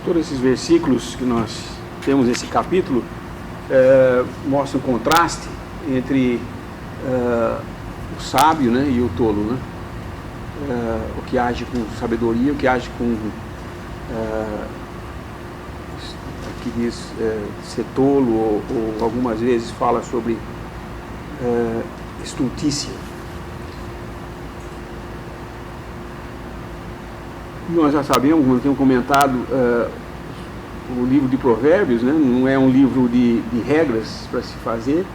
Todos esses versículos que nós temos nesse capítulo mostram o contraste entre o sábio, né, e o tolo, né? O que age com sabedoria, o que age com aqui diz ser tolo, ou algumas vezes fala sobre estultícia. Nós já sabemos, como temos comentado, o livro de Provérbios, né, não é um livro de regras para se fazer,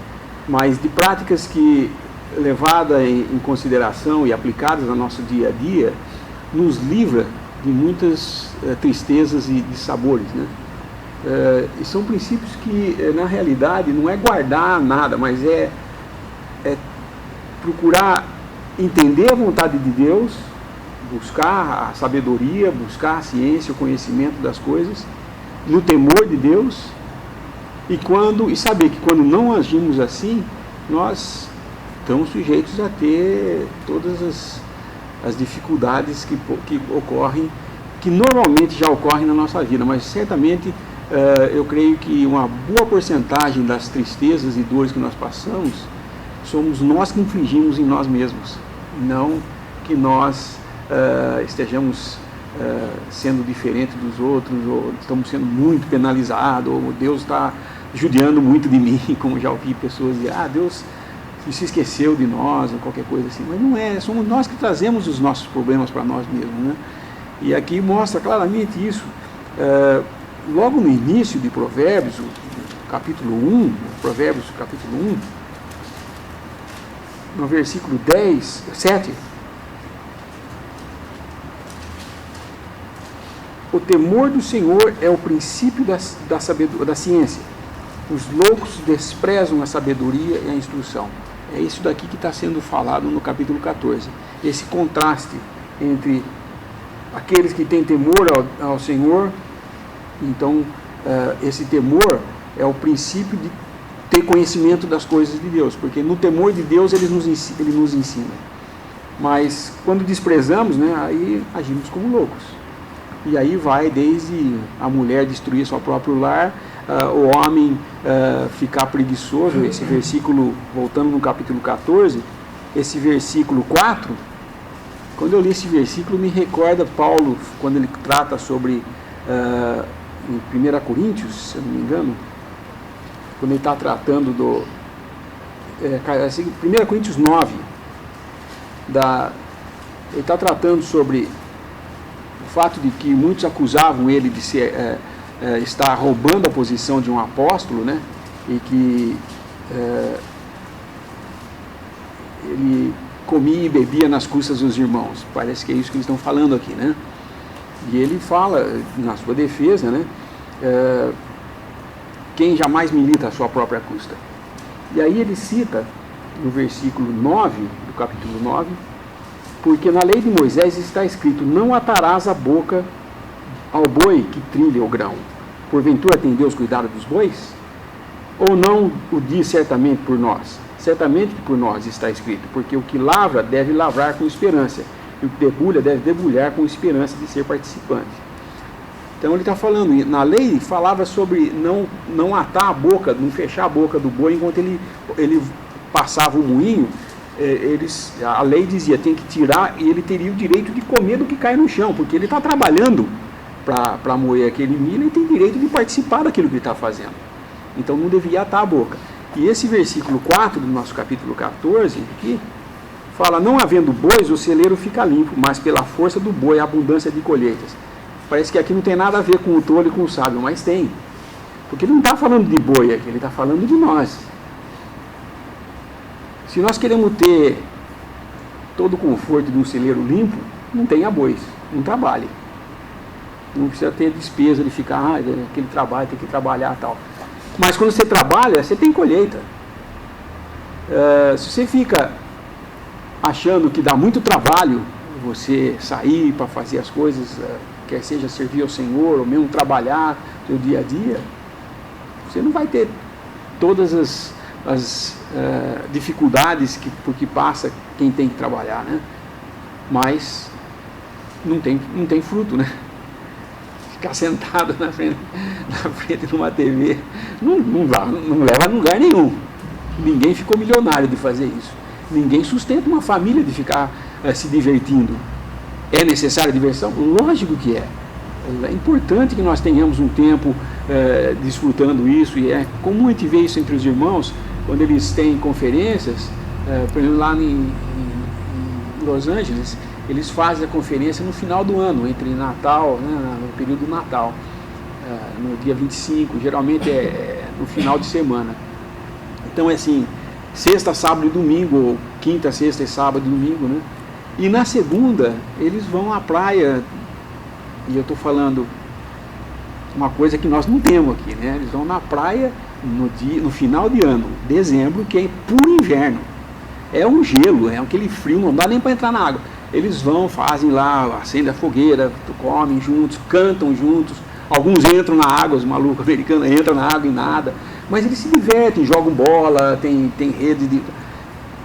mas de práticas que, levadas em consideração e aplicadas no nosso dia a dia, nos livra de muitas tristezas e de sabores, né? E são princípios que, na realidade, não é guardar nada, mas é procurar entender a vontade de Deus, buscar a sabedoria, buscar a ciência, o conhecimento das coisas, no temor de Deus, e saber que quando não agimos assim, nós estamos sujeitos a ter todas as dificuldades que ocorrem, que normalmente já ocorrem na nossa vida, mas certamente eu creio que uma boa porcentagem das tristezas e dores que nós passamos, somos nós que infligimos em nós mesmos, não que nós estejamos sendo diferente dos outros, ou estamos sendo muito penalizados, ou Deus está judiando muito de mim, como já ouvi pessoas dizer, Deus se esqueceu de nós, ou qualquer coisa assim. Mas não é, somos nós que trazemos os nossos problemas para nós mesmos, né? E aqui mostra claramente isso. Logo no início de Provérbios, capítulo 1, Provérbios capítulo 1, no versículo 7, o temor do Senhor é o princípio da ciência. Os loucos desprezam a sabedoria e a instrução. É isso daqui que está sendo falado no capítulo 14. Esse contraste entre aqueles que têm temor ao Senhor. Então, esse temor é o princípio de ter conhecimento das coisas de Deus, porque no temor de Deus ele nos ensina. Mas quando desprezamos, né, aí agimos como loucos. E aí vai desde a mulher destruir seu próprio lar, o homem ficar preguiçoso. Esse versículo, voltando no capítulo 14, esse versículo 4, quando eu li esse versículo, me recorda Paulo, quando ele trata sobre, em 1 Coríntios, se eu não me engano, quando ele está tratando do 1 Coríntios 9, ele está tratando sobre o fato de que muitos acusavam ele de estar roubando a posição de um apóstolo, né? E que ele comia e bebia nas custas dos irmãos. Parece que é isso que eles estão falando aqui, né? E ele fala, na sua defesa, né? Quem jamais milita a sua própria custa. E aí ele cita, no versículo 9, do capítulo 9, porque na lei de Moisés está escrito, não atarás a boca ao boi que trilha o grão. Porventura tem Deus cuidado dos bois? Ou não o diz certamente por nós? Certamente que por nós está escrito, porque o que lavra deve lavrar com esperança, e o que debulha deve debulhar com esperança de ser participante. Então ele está falando, na lei falava sobre não atar a boca, não fechar a boca do boi enquanto ele passava o moinho. A lei dizia, tem que tirar, e ele teria o direito de comer do que cai no chão, porque ele está trabalhando para moer aquele milho, e tem direito de participar daquilo que ele está fazendo. Então não devia atar a boca. E esse versículo 4 do nosso capítulo 14, aqui, fala, não havendo bois, o celeiro fica limpo, mas pela força do boi, a abundância de colheitas. Parece que aqui não tem nada a ver com o tolo e com o sábio, mas tem. Porque ele não está falando de boi aqui, ele está falando de nós. Se nós queremos ter todo o conforto de um celeiro limpo, não tenha bois, não trabalhe. Não precisa ter despesa de ficar, aquele trabalho, tem que trabalhar e tal. Mas quando você trabalha, você tem colheita. Se você fica achando que dá muito trabalho você sair para fazer as coisas, quer seja servir ao Senhor, ou mesmo trabalhar no seu dia a dia, você não vai ter todas as dificuldades por que passa quem tem que trabalhar, né? Mas não tem fruto, né? ficar sentado na frente de uma TV não leva a lugar nenhum. Ninguém ficou milionário de fazer isso. Ninguém sustenta uma família de ficar se divertindo. É necessária diversão? Lógico que é. É importante que nós tenhamos um tempo desfrutando isso, e é comum a gente ver isso entre os irmãos, quando eles têm conferências, por exemplo, lá em Los Angeles, eles fazem a conferência no final do ano, entre Natal, né, no período do Natal, no dia 25, geralmente é no final de semana. Então é assim, sexta, sábado e domingo, ou quinta, sexta e sábado e domingo, né? E na segunda, eles vão à praia, e eu estou falando uma coisa que nós não temos aqui, né? Eles vão na praia no final de ano, dezembro, que é puro inverno. É um gelo, é aquele frio, não dá nem para entrar na água. Eles vão, fazem lá, acendem a fogueira, comem juntos, cantam juntos. Alguns entram na água, os malucos americanos entram na água e nada. Mas eles se divertem, jogam bola, tem rede de...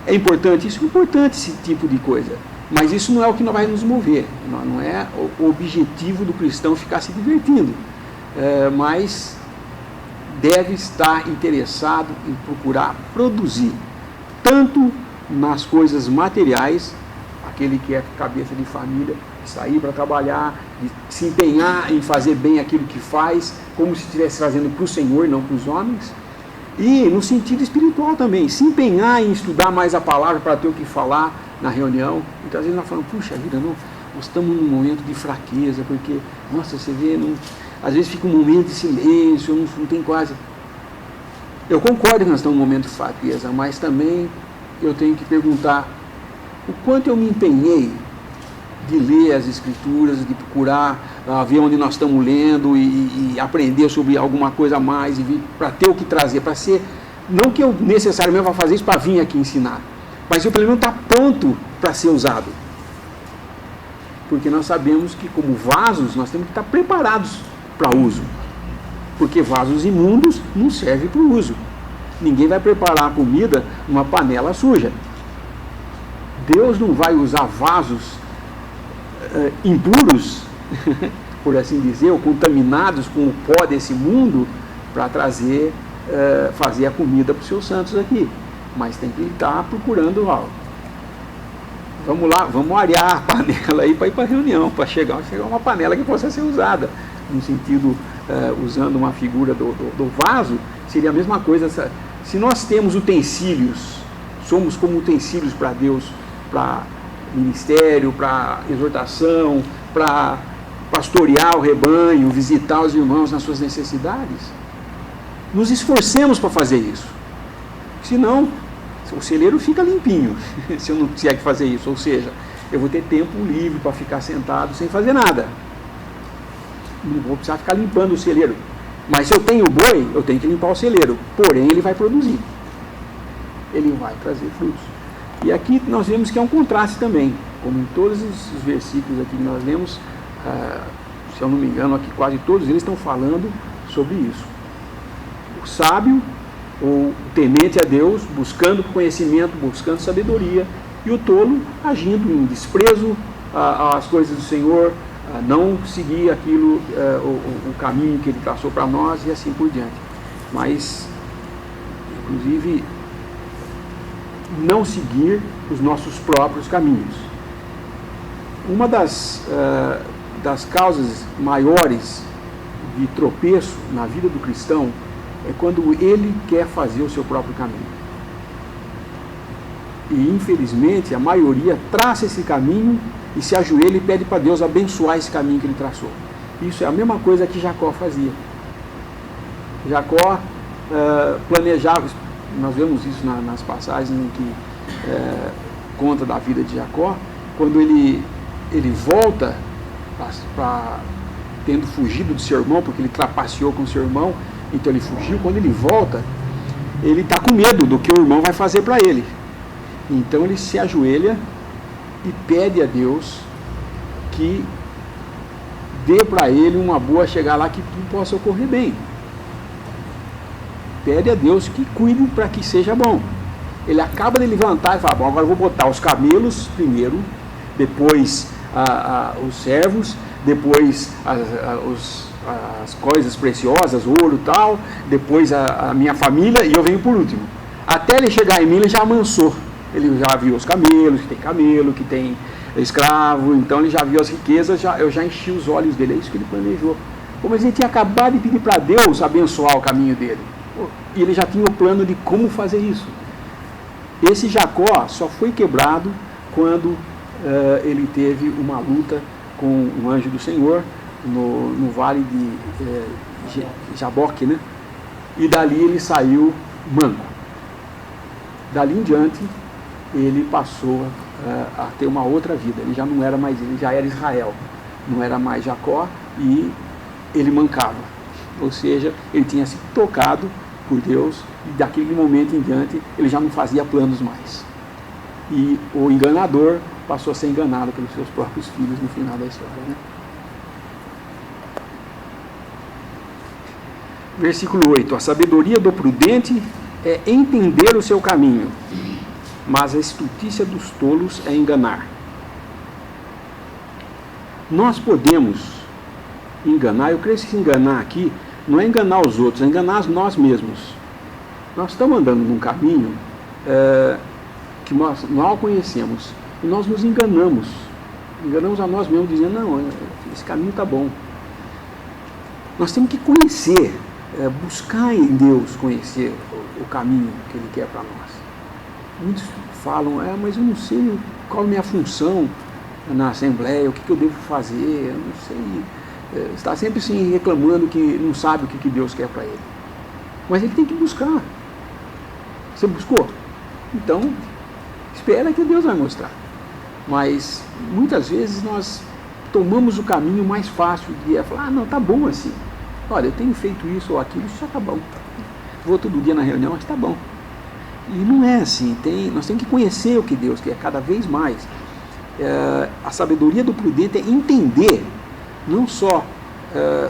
É importante, isso é importante, esse tipo de coisa. Mas isso não é o que vai nos mover. Não é o objetivo do cristão ficar se divertindo. Mas deve estar interessado em procurar produzir, tanto nas coisas materiais, aquele que é cabeça de família, sair para trabalhar, de se empenhar em fazer bem aquilo que faz, como se estivesse fazendo para o Senhor, não para os homens, e no sentido espiritual também, se empenhar em estudar mais a palavra para ter o que falar na reunião. Então às vezes nós falamos, puxa vida, não, nós estamos num momento de fraqueza, porque, nossa, você vê, não, às vezes fica um momento de silêncio, não tem quase... Eu concordo que nós estamos num momento de fraqueza, mas também eu tenho que perguntar o quanto eu me empenhei de ler as Escrituras, de procurar ver onde nós estamos lendo e aprender sobre alguma coisa a mais, para ter o que trazer, para ser, não que eu necessariamente vá fazer isso para vir aqui ensinar, mas eu pelo menos estar pronto para ser usado. Porque nós sabemos que como vasos, nós temos que estar preparados para uso. Porque vasos imundos não servem para o uso. Ninguém vai preparar a comida numa panela suja. Deus não vai usar vasos impuros, por assim dizer, ou contaminados com o pó desse mundo, para trazer, fazer a comida para os seus santos aqui. Mas tem que estar procurando, vamos lá, vamos arear a panela aí para ir para a reunião, para chegar uma panela que possa ser usada. No sentido, usando uma figura do vaso, seria a mesma coisa. Se nós temos utensílios, somos como utensílios para Deus, para ministério, para exortação, para pastorear o rebanho, visitar os irmãos nas suas necessidades, nos esforcemos para fazer isso. Senão, o celeiro fica limpinho, se eu não tiver que fazer isso. Ou seja, eu vou ter tempo livre para ficar sentado sem fazer nada. Não vou precisar ficar limpando o celeiro. Mas se eu tenho boi, eu tenho que limpar o celeiro. Porém, ele vai produzir. Ele vai trazer frutos. E aqui nós vemos que é um contraste também. Como em todos os versículos aqui que nós lemos, se eu não me engano, aqui quase todos eles estão falando sobre isso. O sábio, ou o temente a Deus, buscando conhecimento, buscando sabedoria, e o tolo agindo em desprezo às coisas do Senhor, não seguir aquilo, o caminho que ele traçou para nós, e assim por diante. Mas, inclusive, não seguir os nossos próprios caminhos. Uma das causas maiores de tropeço na vida do cristão é quando ele quer fazer o seu próprio caminho. E, infelizmente, a maioria traça esse caminho e se ajoelha e pede para Deus abençoar esse caminho que ele traçou. Isso é a mesma coisa que Jacó fazia. Jacó planejava, nós vemos isso nas passagens em que conta da vida de Jacó, quando ele volta, tendo fugido de seu irmão, porque ele trapaceou com seu irmão, então ele fugiu. Quando ele volta, ele está com medo do que o irmão vai fazer para ele. Então ele se ajoelha e pede a Deus que dê para ele uma boa chegada lá, que tudo possa ocorrer bem. Pede a Deus que cuide para que seja bom. Ele acaba de levantar e fala, bom, agora eu vou botar os camelos primeiro, depois os servos, depois as coisas preciosas, ouro e tal, depois a minha família, e eu venho por último. Até ele chegar em mim, ele já amansou. Ele já viu os camelos, que tem camelo, que tem escravo, então ele já viu as riquezas, eu já enchi os olhos dele, é isso que ele planejou. Como a gente tinha acabado de pedir para Deus abençoar o caminho dele, e ele já tinha o plano de como fazer isso. Esse Jacó só foi quebrado quando ele teve uma luta com um anjo do Senhor no vale de Jaboque, né? E dali ele saiu manco. Dali em diante ele passou a ter uma outra vida. Ele já não era mais ele, já era Israel, não era mais Jacó, e ele mancava. Ou seja, ele tinha se tocado por Deus, e daquele momento em diante ele já não fazia planos mais. E o enganador passou a ser enganado pelos seus próprios filhos no final da história, né? Versículo 8. A sabedoria do prudente é entender o seu caminho, mas a estultícia dos tolos é enganar. Nós podemos enganar, eu creio que se enganar aqui não é enganar os outros, é enganar nós mesmos. Nós estamos andando num caminho que nós mal conhecemos, e nós nos enganamos a nós mesmos, dizendo, não, esse caminho está bom. Nós temos que conhecer, buscar em Deus conhecer o caminho que Ele quer para nós. Muitos falam, mas eu não sei qual é a minha função na Assembleia, o que eu devo fazer, eu não sei. Está sempre assim reclamando que não sabe o que Deus quer para ele. Mas ele tem que buscar. Você buscou? Então, espera que Deus vai mostrar. Mas muitas vezes nós tomamos o caminho mais fácil de falar, não, tá bom assim. Olha, eu tenho feito isso ou aquilo, isso já tá bom. Vou todo dia na reunião, mas tá bom. E não é assim. Nós temos que conhecer o que Deus quer cada vez mais. A sabedoria do prudente é entender, não só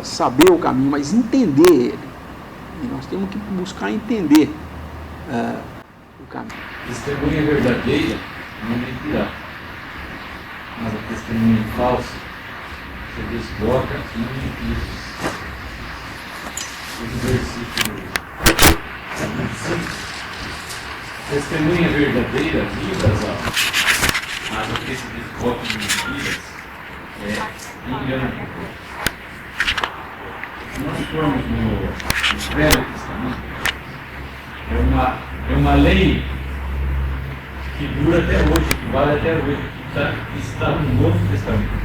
saber o caminho, mas entender ele. E nós temos que buscar entender o caminho. Testemunha verdadeira não mentirá, mas a testemunha falsa se desboca em mentiras. Esse versículo 25. Testemunha verdadeira livra as almas, mas o que se desboca em mentiras é engano. Se nós formos no Velho Testamento, é uma lei que dura até hoje, que vale até hoje, que está no Novo Testamento.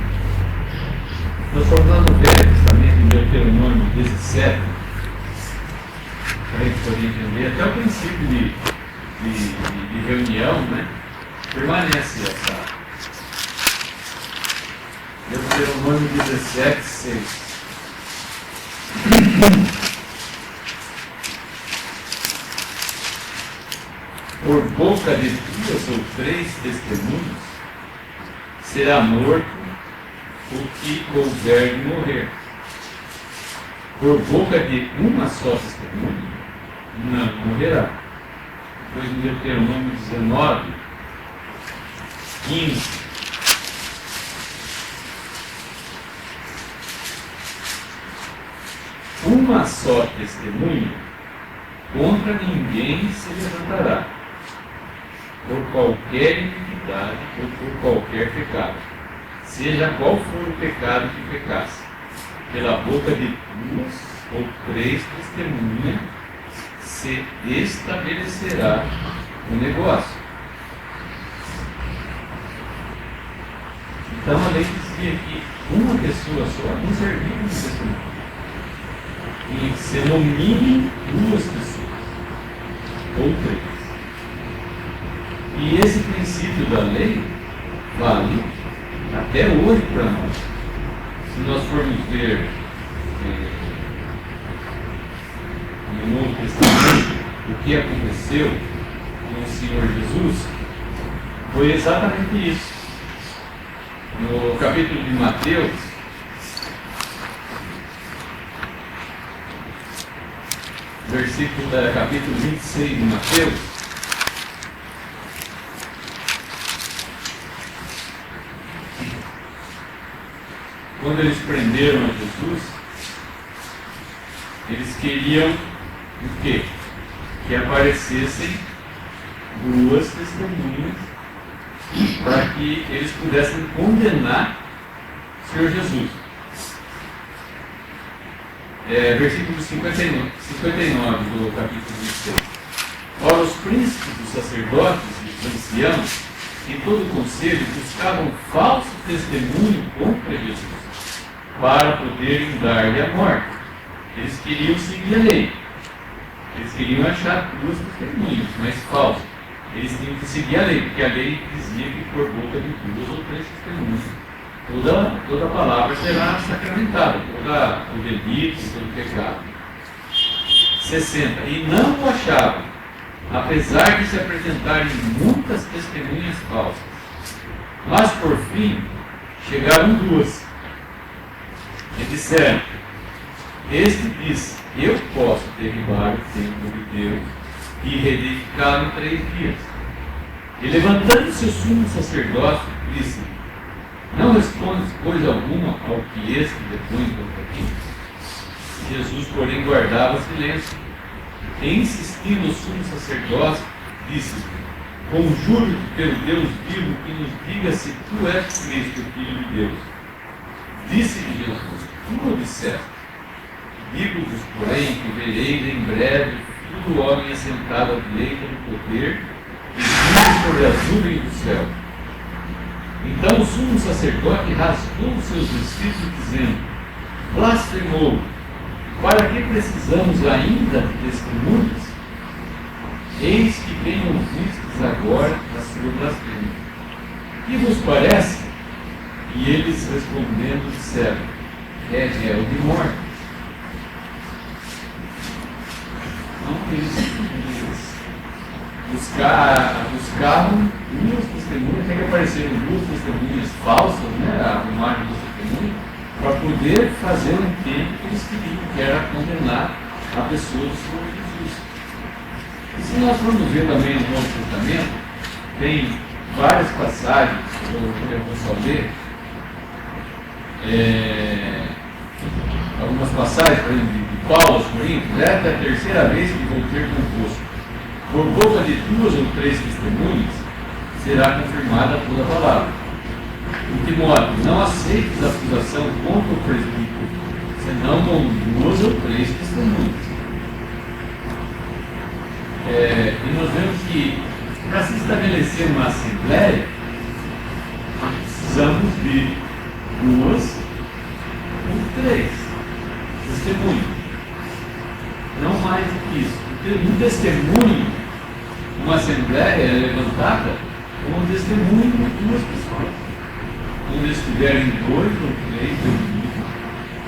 Nós formos lá no Velho Testamento, em Deuteronômio 17, para a gente poder entender, até o princípio de reunião, né? Permanece essa. Deuteronômio 17, 6. Por boca de 2 ou 3 testemunhos será morto o que houver de morrer. Por boca de uma só testemunha não morrerá. Depois em Deuteronômio 19, 15. Uma só testemunha contra ninguém se levantará, por qualquer iniquidade ou por qualquer pecado, seja qual for o pecado que pecasse. Pela boca de 2 ou 3 testemunhas se estabelecerá o negócio. Então a lei dizia que uma pessoa só não servia como testemunha. Tinha que ser no mínimo 2 pessoas, ou 3. E esse princípio da lei vale até hoje para nós. Se nós formos ver no Novo Testamento o que aconteceu com o Senhor Jesus, foi exatamente isso. No capítulo de Mateus, capítulo 26 de Mateus, quando eles prenderam a Jesus, eles queriam o quê? Que aparecessem duas testemunhas para que eles pudessem condenar o Senhor Jesus. Versículo 59 do capítulo 26. Ora, os príncipes dos sacerdotes e dos anciãos, em todo o conselho, buscavam falso testemunho contra Jesus, para poderem dar-lhe a morte. Eles queriam seguir a lei. Eles queriam achar duas testemunhas, mas falsas. Eles tinham que seguir a lei, porque a lei dizia que por boca de duas ou três testemunhas toda palavra será sacramentada, todo o delito, todo o pecado. 60. E não o achavam, apesar de se apresentarem muitas testemunhas falsas. Mas por fim chegaram duas e disseram: este disse: eu posso derribar o templo de Deus e reedificá-lo em 3 dias. E levantando-se o sumo sacerdote, disse: não respondes coisa alguma ao que este depõe contra ti? Jesus, porém, guardava silêncio. E insistindo o sumo sacerdote, disse: conjuro-te pelo Deus vivo que nos diga se tu és Cristo, o Filho de Deus. Disse-lhe Jesus: tu o disseste. Digo-vos, porém, que vereis em breve o Filho do Homem assentado à direita do poder e vindo sobre as nuvens do céu. Então o sumo sacerdote rasgou os seus vestidos, dizendo: blasfemou, para que precisamos ainda de testemunhas? Eis que bem ouvistes agora a sua blasfêmia. Que vos parece? E eles respondendo disseram: é réu de morte. Então eles buscavam duas testemunhas, tem que aparecer duas testemunhas falsas, né, a imagem dos testemunhos, para poder fazer um tempo que eles queriam, que era condenar a pessoa do Senhor Jesus. E se nós formos ver também no Novo Testamento, tem várias passagens, eu vou só ler, algumas passagens, por exemplo, de Paulo aos Coríntios: esta é a terceira vez que vou ter convosco. Por boca de 2 ou 3 testemunhas será confirmada toda a palavra. Em Timóteo, não aceites a acusação contra o presbítero, senão com 2 ou 3 testemunhas. E nós vemos que, para se estabelecer uma assembleia, precisamos de 2 ou 3 testemunhas. Não mais do que isso. Um testemunho, uma assembleia é levantada como um testemunho de 2 pessoas. Quando eles estiverem 2 ou 3 reunidos,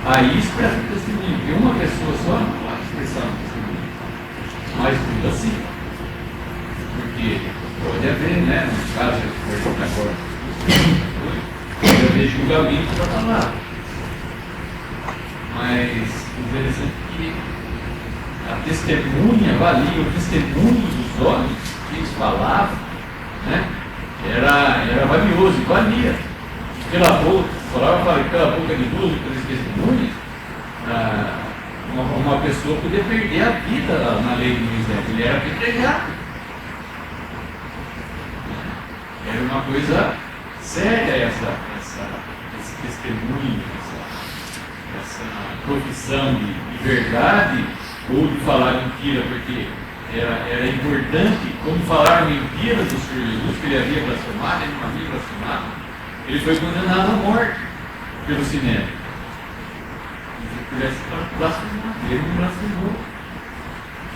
aí expressa o testemunho, porque uma pessoa só não pode expressar um testemunho. Mas tudo assim. Porque pode haver, né, no caso que agora, pode haver julgamento para falar. Mas interessante que a testemunha valia, o testemunho dos homens que eles falavam, né, era valioso e valia. Pela boca, pela boca de 2 ou 3 testemunhas, uma pessoa podia perder a vida na lei de Moisés. Ele era apedrejado. Era uma coisa séria esse testemunho, essa profissão de verdade ou de falar mentira, porque era importante, como falar mentira do Senhor Jesus, que ele havia blasfemado, ele não havia blasfemado, ele foi condenado à morte pelo Sinédrio. Se ele tivesse blasfemado, ele não blasfemou.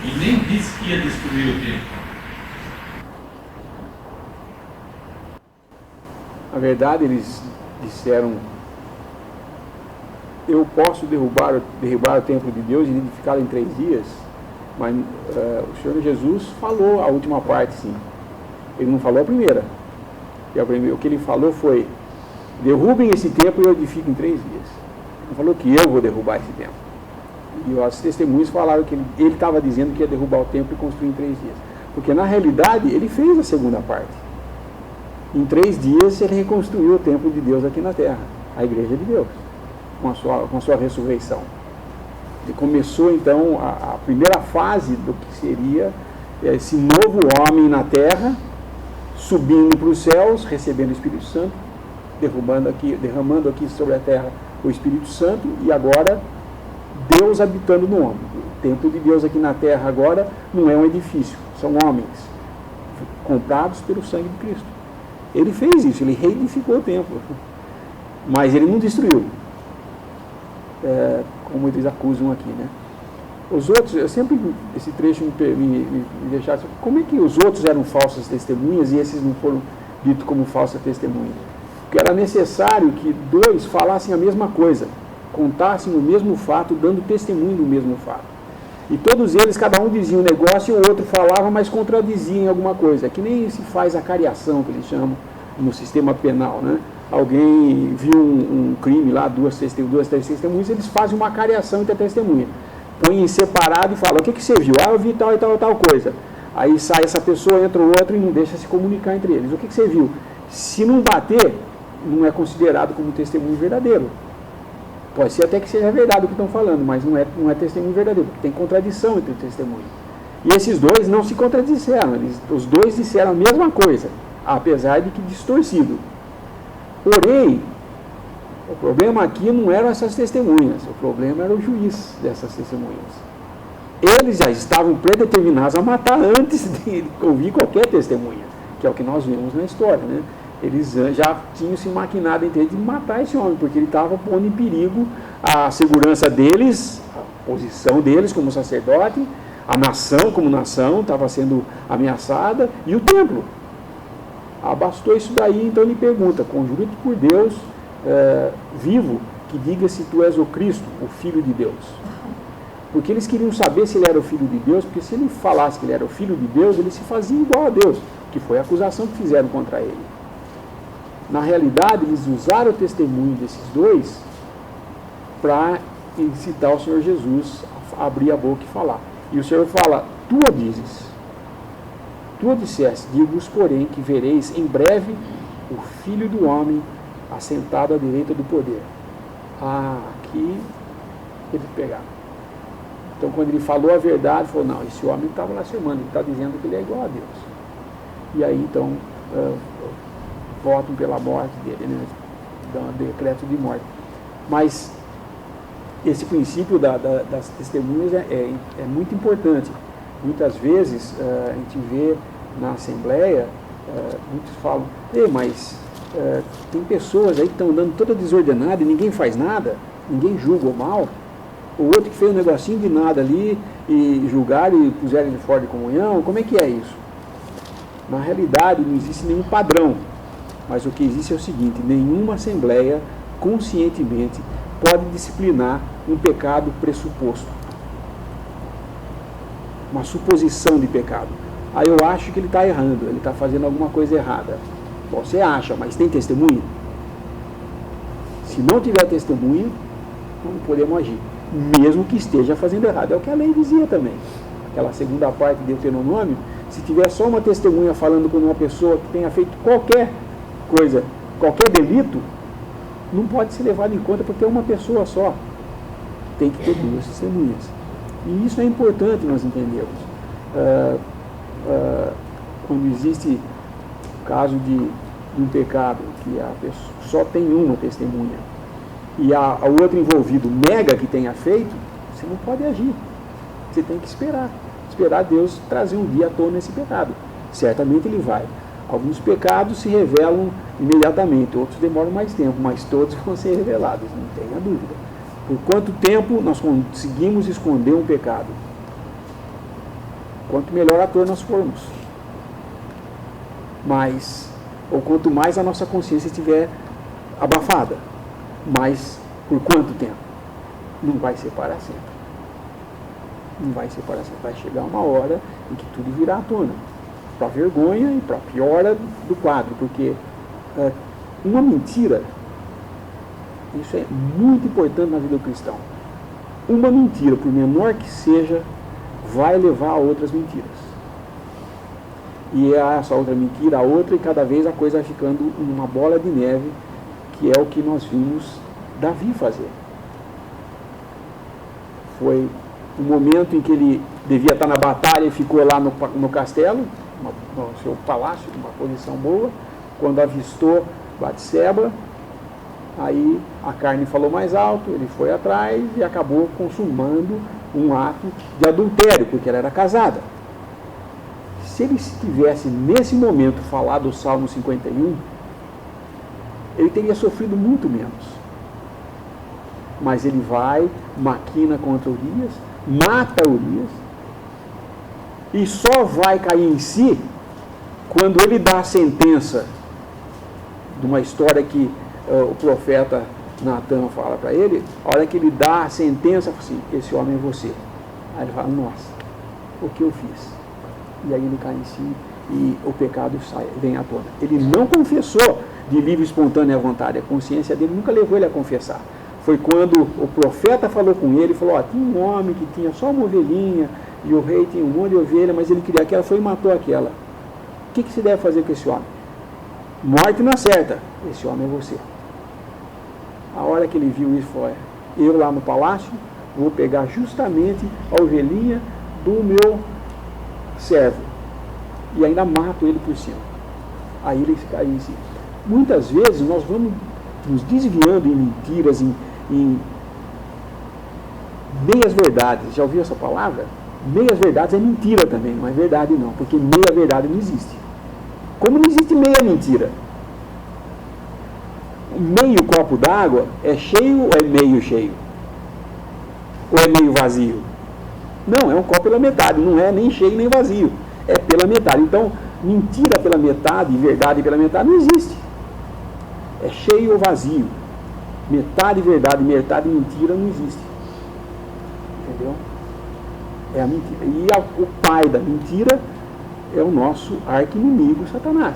E nem disse que ia destruir o templo. Na verdade, eles disseram: eu posso derrubar o templo de Deus e edificá-lo em 3 dias, mas o Senhor Jesus falou a última parte, sim. Ele não falou a primeira. O que ele falou foi: derrubem esse templo e eu edifico em 3 dias. Ele não falou que eu vou derrubar esse templo. E as testemunhas falaram que ele estava dizendo que ia derrubar o templo e construir em 3 dias. Porque na realidade ele fez a segunda parte. Em 3 dias ele reconstruiu o templo de Deus aqui na terra, a igreja de Deus. com a sua ressurreição. Ele começou então a primeira fase do que seria esse novo homem na terra, subindo para os céus, recebendo o Espírito Santo, derramando aqui sobre a terra o Espírito Santo, e agora Deus habitando no homem. O templo de Deus aqui na terra agora não é um edifício, são homens comprados pelo sangue de Cristo. Ele fez isso, ele reedificou o templo, mas ele não destruiu, como eles acusam aqui, né? Os outros, eu sempre, esse trecho me deixava, como é que os outros eram falsas testemunhas e esses não foram ditos como falsas testemunhas? Porque era necessário que dois falassem a mesma coisa, contassem o mesmo fato, dando testemunho do mesmo fato. E todos eles, cada um dizia um negócio e o outro falava, mas contradizia em alguma coisa. Que nem se faz a cariação, que eles chamam no sistema penal, né? Alguém viu um crime lá, duas, três testemunhas, eles fazem uma cariação entre a testemunha. Põe em separado e fala, o que você viu? Ah, eu vi tal e tal e tal coisa. Aí sai essa pessoa, entra o outro e não deixa se comunicar entre eles. O que você viu? Se não bater, não é considerado como testemunho verdadeiro. Pode ser até que seja verdade o que estão falando, mas não é testemunho verdadeiro, porque tem contradição entre o testemunho. E esses dois não se contradisseram, os dois disseram a mesma coisa, apesar de que distorcido. Porém, o problema aqui não eram essas testemunhas, o problema era o juiz dessas testemunhas. Eles já estavam predeterminados a matar antes de ouvir qualquer testemunha, que é o que nós vemos na história, né? Eles já tinham se maquinado entre eles de matar esse homem, porque ele estava pondo em perigo a segurança deles, a posição deles como sacerdote, a nação como nação estava sendo ameaçada, e o templo. Bastou isso daí, então ele pergunta, conjuro-te por Deus vivo, que diga se tu és o Cristo, o Filho de Deus. Porque eles queriam saber se ele era o Filho de Deus, porque se ele falasse que ele era o Filho de Deus, ele se fazia igual a Deus, que foi a acusação que fizeram contra ele. Na realidade, eles usaram o testemunho desses dois para incitar o Senhor Jesus a abrir a boca e falar. E o Senhor fala, tu o dizes, tu o disseste, digo-vos, porém, que vereis em breve o Filho do Homem assentado à direita do poder. Aqui eles pegaram. Então, quando ele falou a verdade, falou, não, esse homem estava lá chamando, ele está dizendo que ele é igual a Deus. E aí, então, votam pela morte dele, né? Dão um decreto de morte. Mas esse princípio das testemunhas é muito importante. Muitas vezes a gente vê na Assembleia, muitos falam, mas tem pessoas aí que estão andando toda desordenada e ninguém faz nada, ninguém julga o mal. O outro que fez um negocinho de nada ali e julgaram e puseram ele fora de comunhão, como é que é isso? Na realidade não existe nenhum padrão. Mas o que existe é o seguinte, nenhuma assembleia conscientemente pode disciplinar um pecado pressuposto. Uma suposição de pecado. Aí eu acho que ele está errando, ele está fazendo alguma coisa errada. Bom, você acha, mas tem testemunha? Se não tiver testemunha, não podemos agir. Mesmo que esteja fazendo errado. É o que a lei dizia também. Aquela segunda parte de Deuteronômio, se tiver só uma testemunha falando com uma pessoa que tenha feito qualquer coisa, qualquer delito, não pode ser levado em conta porque é uma pessoa só. Tem que ter duas testemunhas. E isso é importante nós entendermos. Quando existe o caso de um pecado, que a pessoa só tem uma testemunha, e o outro envolvido nega que tenha feito, você não pode agir. Você tem que esperar Deus trazer um dia à tona esse pecado. Certamente ele vai. Alguns pecados se revelam imediatamente, outros demoram mais tempo, mas todos vão ser revelados, não tenha dúvida. Por quanto tempo nós conseguimos esconder um pecado? Quanto melhor ator nós formos. Ou quanto mais a nossa consciência estiver abafada. Mas por quanto tempo? Não vai ser para sempre. Não vai ser para sempre. Vai chegar uma hora em que tudo virá à tona. Para a vergonha e para a piora do quadro, porque uma mentira, isso é muito importante na vida do cristão. Uma mentira, por menor que seja, vai levar a outras mentiras. E essa outra mentira, a outra, e cada vez a coisa vai ficando uma bola de neve, que é o que nós vimos Davi fazer. Foi o momento em que ele devia estar na batalha e ficou lá no castelo, no seu palácio, numa posição boa, quando avistou Batseba, aí a carne falou mais alto, ele foi atrás e acabou consumando um ato de adultério, porque ela era casada. Se ele tivesse nesse momento falado o Salmo 51, ele teria sofrido muito menos. Mas ele vai, maquina contra Urias, mata Urias, e só vai cair em si quando ele dá a sentença de uma história que o profeta Natan fala para ele. A hora que ele dá a sentença, assim, esse homem é você. Aí ele fala, nossa, o que eu fiz? E aí ele cai em si e o pecado vem à tona. Ele não confessou de livre e espontânea vontade, a consciência dele nunca levou ele a confessar. Foi quando o profeta falou com ele, falou, tinha um homem que tinha só uma ovelhinha, e o rei tinha um monte de ovelha, mas ele queria aquela, foi e matou aquela. O que se deve fazer com esse homem? Morte não acerta, esse homem é você. A hora que ele viu isso, foi, eu lá no palácio, vou pegar justamente a ovelhinha do meu servo, e ainda mato ele por cima. Aí ele caiu em si. Muitas vezes nós vamos nos desviando em mentiras, em meias verdades. Já ouviu essa palavra? Meias verdades é mentira também, não é verdade não, porque meia verdade não existe. Como não existe meia mentira? Meio copo d'água é cheio ou é meio cheio? Ou é meio vazio? Não, é um copo pela metade, não é nem cheio nem vazio, é pela metade. Então, mentira pela metade e verdade pela metade não existe. É cheio ou vazio. Metade verdade, metade mentira não existe. Entendeu? É a mentira. E o pai da mentira é o nosso arqui-inimigo, Satanás,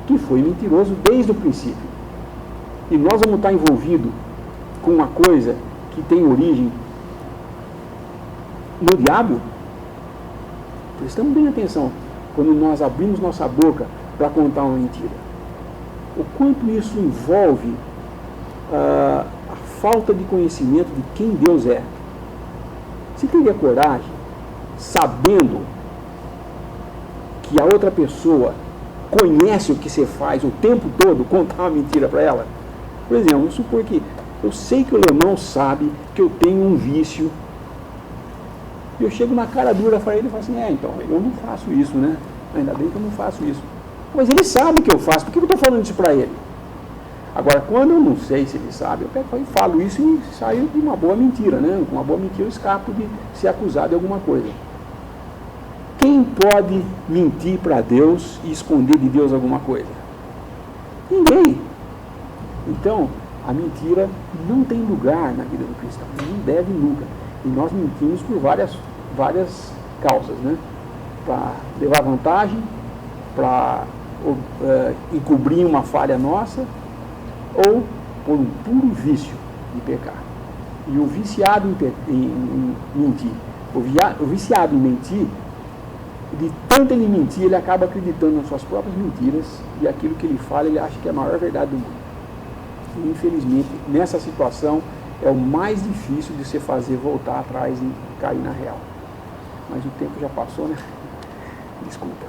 que foi mentiroso desde o princípio. E nós vamos estar envolvidos com uma coisa que tem origem no diabo. Prestamos bem atenção quando nós abrimos nossa boca para contar uma mentira. O quanto isso envolve a falta de conhecimento de quem Deus é. Você teria coragem, sabendo que a outra pessoa conhece o que você faz o tempo todo, contar uma mentira para ela? Por exemplo, vamos supor que eu sei que o alemão sabe que eu tenho um vício, e eu chego na cara dura para ele e falo assim, então, eu não faço isso, né? Ainda bem que eu não faço isso. Mas ele sabe que eu faço, por que eu estou falando isso para ele? Agora, quando eu não sei se ele sabe, eu pego e falo isso e saio de uma boa mentira, né? Com uma boa mentira eu escapo de ser acusado de alguma coisa. Quem pode mentir para Deus e esconder de Deus alguma coisa? Ninguém. Então, a mentira não tem lugar na vida do cristão, não deve nunca. E nós mentimos por várias causas, né? Para levar vantagem, para encobrir uma falha nossa, ou por um puro vício de pecar. E o viciado em mentir, o viciado em mentir, de tanto ele mentir, ele acaba acreditando nas suas próprias mentiras, e aquilo que ele fala, ele acha que é a maior verdade do mundo. E, infelizmente, nessa situação, é o mais difícil de se fazer voltar atrás e cair na real. Mas o tempo já passou, né? Desculpa.